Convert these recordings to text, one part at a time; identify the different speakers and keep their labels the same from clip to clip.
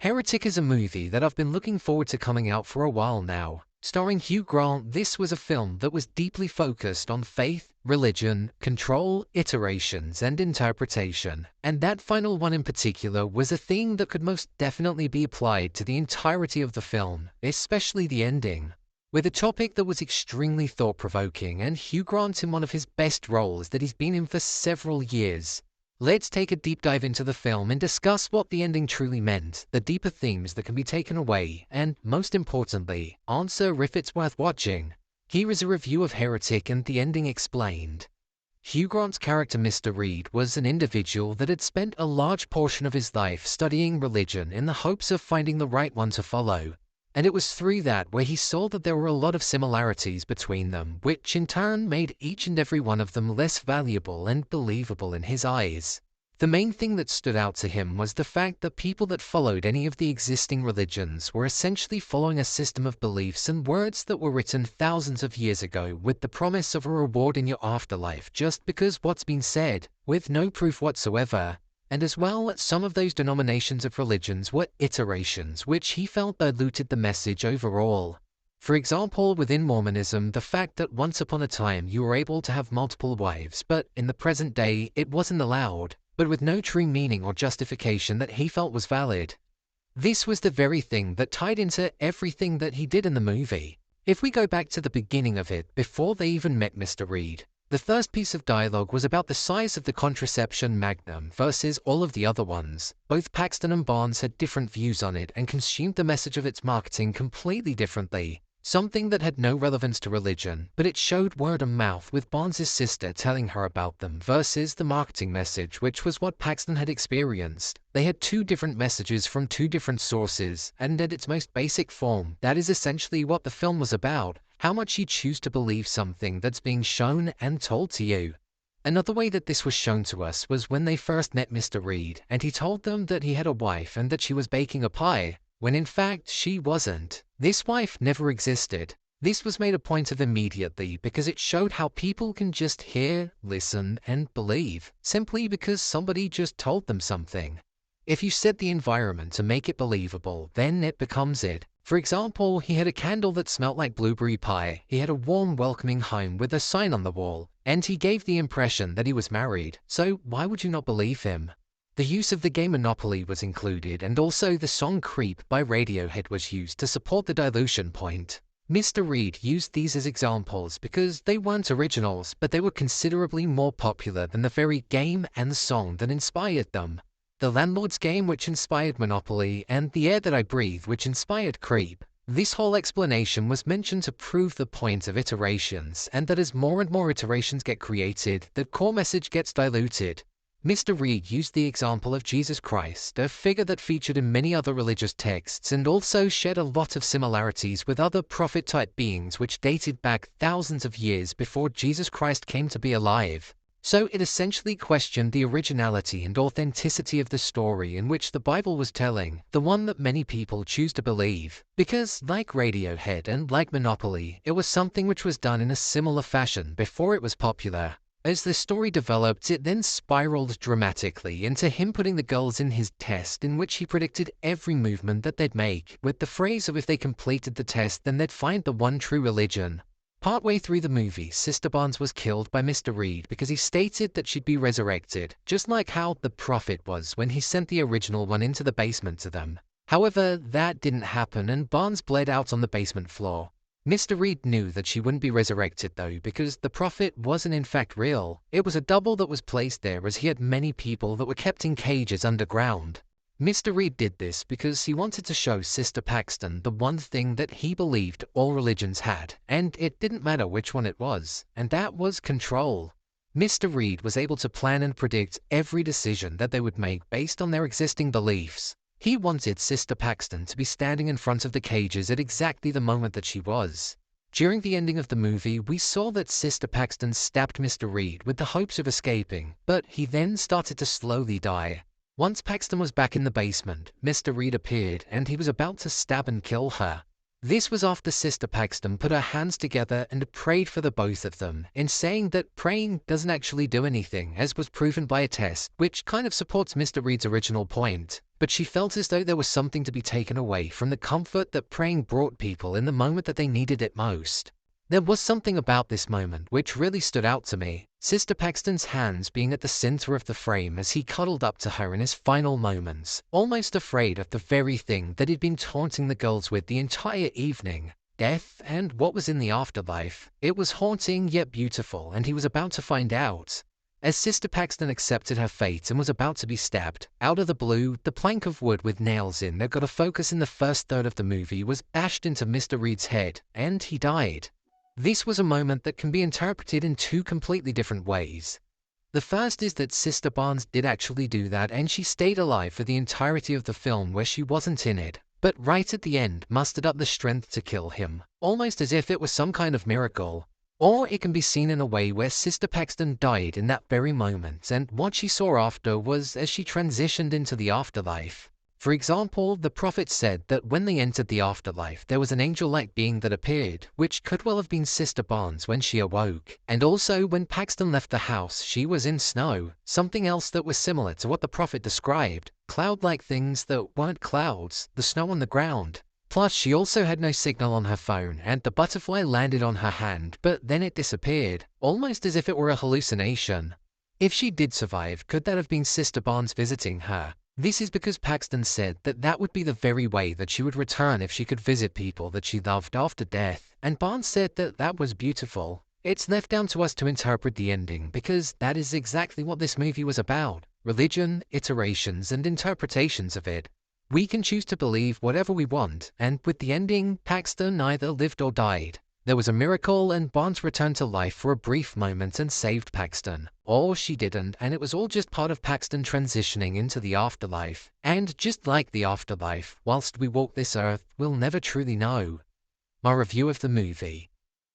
Speaker 1: Heretic is a movie that I've been looking forward to coming out for a while now. Starring Hugh Grant, this was a film that was deeply focused on faith, religion, control, iterations, and interpretation. And that final one in particular was a theme that could most definitely be applied to the entirety of the film, especially the ending. With a topic that was extremely thought-provoking and Hugh Grant in one of his best roles that he's been in for several years. Let's take a deep dive into the film and discuss what the ending truly meant, the deeper themes that can be taken away, and, most importantly, answer if it's worth watching. Here is a review of Heretic and the ending explained. Hugh Grant's character Mr. Reed was an individual that had spent a large portion of his life studying religion in the hopes of finding the right one to follow. And it was through that where he saw that there were a lot of similarities between them, which in turn made each and every one of them less valuable and believable in his eyes. The main thing that stood out to him was the fact that people that followed any of the existing religions were essentially following a system of beliefs and words that were written thousands of years ago with the promise of a reward in your afterlife just because what's been said, with no proof whatsoever. And as well, some of those denominations of religions were iterations, which he felt diluted the message overall. For example, within Mormonism, the fact that once upon a time you were able to have multiple wives, but in the present day it wasn't allowed, but with no true meaning or justification that he felt was valid. This was the very thing that tied into everything that he did in the movie. If we go back to the beginning of it, before they even met Mr. Reed, the first piece of dialogue was about the size of the contraception magnum versus all of the other ones. Both Paxton and Barnes had different views on it and consumed the message of its marketing completely differently. Something that had no relevance to religion, but it showed word of mouth with Barnes' sister telling her about them versus the marketing message, which was what Paxton had experienced. They had two different messages from two different sources, and at its most basic form, that is essentially what the film was about. How much you choose to believe something that's being shown and told to you. Another way that this was shown to us was when they first met Mr. Reed, and he told them that he had a wife and that she was baking a pie, when in fact she wasn't. This wife never existed. This was made a point of immediately because it showed how people can just hear, listen, and believe, simply because somebody just told them something. If you set the environment to make it believable, then it becomes it. For example, he had a candle that smelt like blueberry pie, he had a warm welcoming home with a sign on the wall, and he gave the impression that he was married, so why would you not believe him? The use of the game Monopoly was included, and also the song Creep by Radiohead was used to support the dilution point. Mr. Reed used these as examples because they weren't originals, but they were considerably more popular than the very game and song that inspired them. The Landlord's Game, which inspired Monopoly, and The Air That I Breathe, which inspired Creep. This whole explanation was mentioned to prove the point of iterations, and that as more and more iterations get created, the core message gets diluted. Mr. Reed used the example of Jesus Christ, a figure that featured in many other religious texts and also shared a lot of similarities with other prophet-type beings which dated back thousands of years before Jesus Christ came to be alive. So it essentially questioned the originality and authenticity of the story in which the Bible was telling, the one that many people choose to believe. Because, like Radiohead and like Monopoly, it was something which was done in a similar fashion before it was popular. As the story developed, it then spiraled dramatically into him putting the girls in his test in which he predicted every movement that they'd make, with the phrase of if they completed the test then they'd find the one true religion. Partway through the movie, Sister Barnes was killed by Mr. Reed because he stated that she'd be resurrected, just like how the Prophet was when he sent the original one into the basement to them. However, that didn't happen and Barnes bled out on the basement floor. Mr. Reed knew that she wouldn't be resurrected though because the Prophet wasn't in fact real. It was a double that was placed there as he had many people that were kept in cages underground. Mr. Reed did this because he wanted to show Sister Paxton the one thing that he believed all religions had, and it didn't matter which one it was, and that was control. Mr. Reed was able to plan and predict every decision that they would make based on their existing beliefs. He wanted Sister Paxton to be standing in front of the cages at exactly the moment that she was. During the ending of the movie, we saw that Sister Paxton stabbed Mr. Reed with the hopes of escaping, but he then started to slowly die. Once Paxton was back in the basement, Mr. Reed appeared and he was about to stab and kill her. This was after Sister Paxton put her hands together and prayed for the both of them, in saying that praying doesn't actually do anything, as was proven by a test, which kind of supports Mr. Reed's original point. but she felt as though there was something to be taken away from the comfort that praying brought people in the moment that they needed it most. There was something about this moment which really stood out to me. Sister Paxton's hands being at the center of the frame as he cuddled up to her in his final moments, almost afraid of the very thing that he'd been taunting the girls with the entire evening. Death and what was in the afterlife. It was haunting yet beautiful, and he was about to find out. As Sister Paxton accepted her fate and was about to be stabbed, out of the blue, the plank of wood with nails in that got a focus in the first third of the movie was bashed into Mr. Reed's head, and he died. This was a moment that can be interpreted in two completely different ways. The first is that Sister Barnes did actually do that, and she stayed alive for the entirety of the film where she wasn't in it, but right at the end mustered up the strength to kill him, almost as if it was some kind of miracle. Or it can be seen in a way where Sister Paxton died in that very moment, and what she saw after was as she transitioned into the afterlife. For example, the prophet said that when they entered the afterlife, there was an angel-like being that appeared, which could well have been Sister Barnes when she awoke. And also, when Paxton left the house, she was in snow, something else that was similar to what the prophet described, cloud-like things that weren't clouds, the snow on the ground. Plus, she also had no signal on her phone, and the butterfly landed on her hand, but then it disappeared, almost as if it were a hallucination. If she did survive, could that have been Sister Barnes visiting her? This is because Paxton said that that would be the very way that she would return if she could visit people that she loved after death, and Barnes said that that was beautiful. It's left down to us to interpret the ending, because that is exactly what this movie was about: religion, iterations, and interpretations of it. We can choose to believe whatever we want, and with the ending, Paxton either lived or died. There was a miracle, and Barnes returned to life for a brief moment and saved Paxton. Or she didn't, and it was all just part of Paxton transitioning into the afterlife. And just like the afterlife, whilst we walk this earth, we'll never truly know. My review of the movie.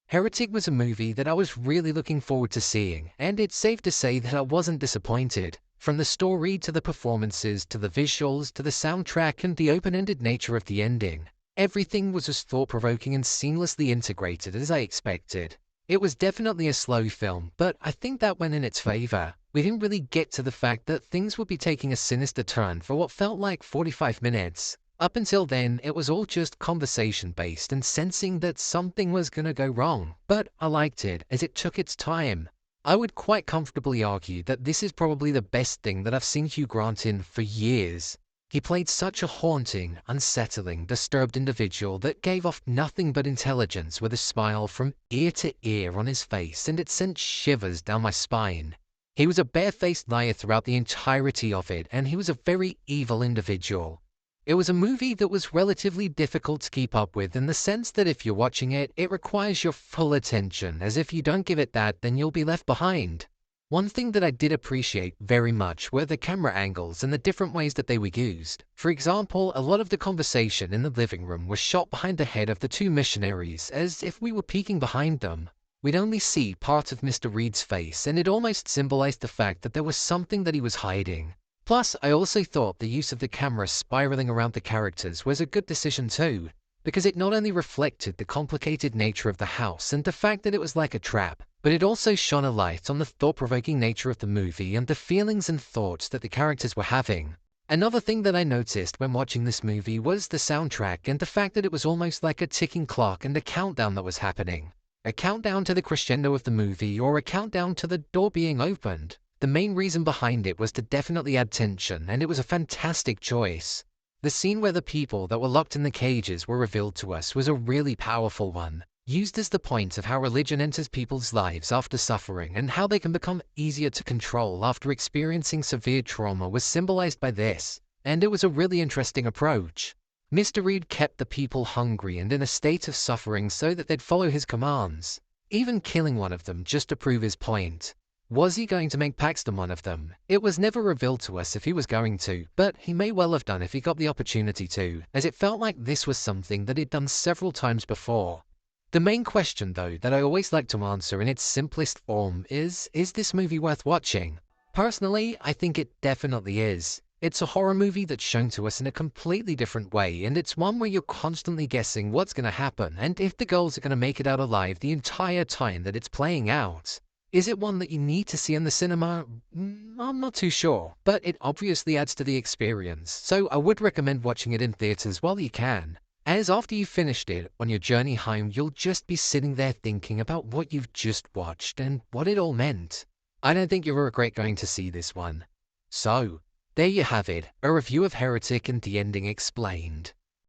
Speaker 1: Heretic was a movie that I was really looking forward to seeing, and it's safe to say that I wasn't disappointed. From the story to the performances to the visuals to the soundtrack and the open-ended nature of the ending. Everything was as thought-provoking and seamlessly integrated as I expected. It was definitely a slow film, but I think that went in its favor. We didn't really get to the fact that things would be taking a sinister turn for what felt like 45 minutes. Up until then, it was all just conversation-based and sensing that something was gonna go wrong, but I liked it as it took its time. I would quite comfortably argue that this is probably the best thing that I've seen Hugh Grant in for years. He played such a haunting, unsettling, disturbed individual that gave off nothing but intelligence with a smile from ear to ear on his face, and it sent shivers down my spine. He was a barefaced liar throughout the entirety of it, and he was a very evil individual. It was a movie that was relatively difficult to keep up with in the sense that if you're watching it, it requires your full attention, as if you don't give it that, then you'll be left behind. One thing that I did appreciate very much were the camera angles and the different ways that they were used. For example, a lot of the conversation in the living room was shot behind the head of the two missionaries, as if we were peeking behind them. We'd only see part of Mr. Reed's face, and it almost symbolized the fact that there was something that he was hiding. Plus, I also thought the use of the camera spiraling around the characters was a good decision too, because it not only reflected the complicated nature of the house and the fact that it was like a trap, but it also shone a light on the thought-provoking nature of the movie and the feelings and thoughts that the characters were having. Another thing that I noticed when watching this movie was the soundtrack and the fact that it was almost like a ticking clock and a countdown that was happening. A countdown to the crescendo of the movie, or a countdown to the door being opened. The main reason behind it was to definitely add tension, and it was a fantastic choice. The scene where the people that were locked in the cages were revealed to us was a really powerful one, used as the point of how religion enters people's lives after suffering and how they can become easier to control after experiencing severe trauma was symbolized by this, and it was a really interesting approach. Mr. Reed kept the people hungry and in a state of suffering so that they'd follow his commands, even killing one of them just to prove his point. Was he going to make Paxton one of them? It was never revealed to us if he was going to, but he may well have done if he got the opportunity to, as it felt like this was something that he'd done several times before. The main question, though, that I always like to answer in its simplest form is this movie worth watching? Personally, I think it definitely is. It's a horror movie that's shown to us in a completely different way, and it's one where you're constantly guessing what's going to happen and if the girls are going to make it out alive the entire time that it's playing out. Is it one that you need to see in the cinema? I'm not too sure, but it obviously adds to the experience, so I would recommend watching it in theaters while you can, as after you've finished it, on your journey home, you'll just be sitting there thinking about what you've just watched and what it all meant. I don't think you'll regret going to see this one. So, there you have it, a review of Heretic and the ending explained.